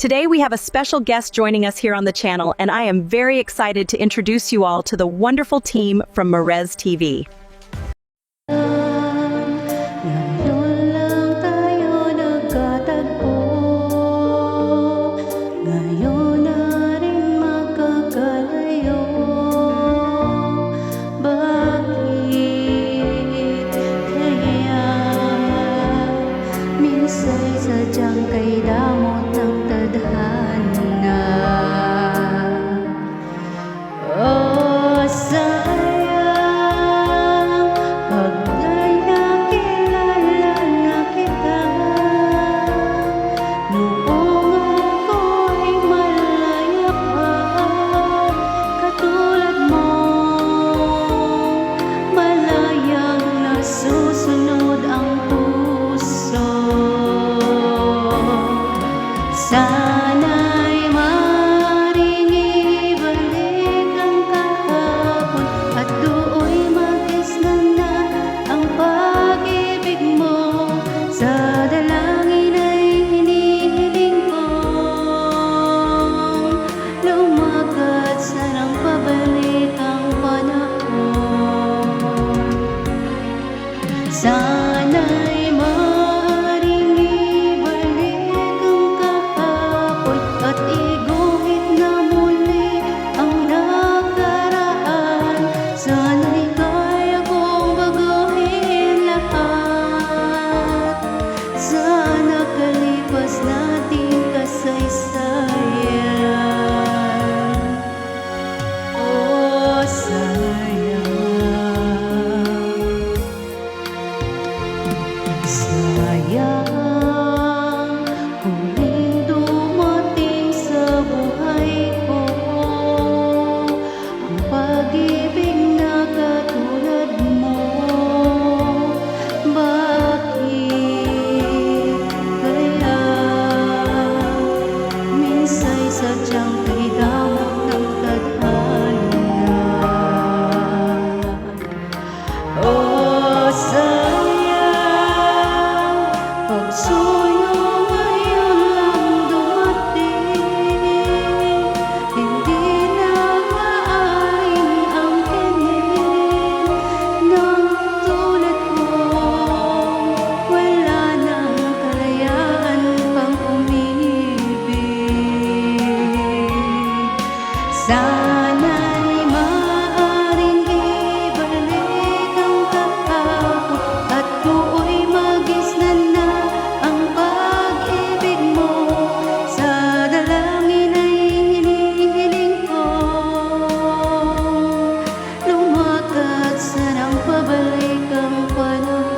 Today we have a special guest joining us here on the channel, and I am very excited to introduce you all to the wonderful team from Marez TV. Ngayon lang tayo nagkatagpo, ngayon na rin magkakalayo. Bakit kaya minsan sadyang kay damot ng tadhana? Oh, sayang pag kilala na kita noong ako'y malaya pa. Katulad mo, malayang nasusunod ang puso. Sana'y maring ibalik ang kahapon at do'y mag-islan na ang pag-ibig mo. Sa dalangin ay hinihiling kong lumakad, sanang pabalik ang panahon. Sana'y maring ibalik ang kahapon at iguhit na muli ang nakaraan. Sana'y kaya kong baguhin lahat. Sana kalipas nating kasaysayan. Oh, sayang, huling dumating sa buhay ko ang pag-ibig na katulad mo. Bakit kaya minsa'y sadyang kay damot ng tadhana? Oh, sayang pagsuyo ngayon lang dumating. Hindi na maaring angkinin ng tulad ko. Wala nang kalayaan pang umibig. Sana'y maaring ibalik ang kahapon at do'y mag-islan na ang pag-ibig mo. Sa dalangin ay hinihiling kong lumakad, sanang pabalik ang panahon.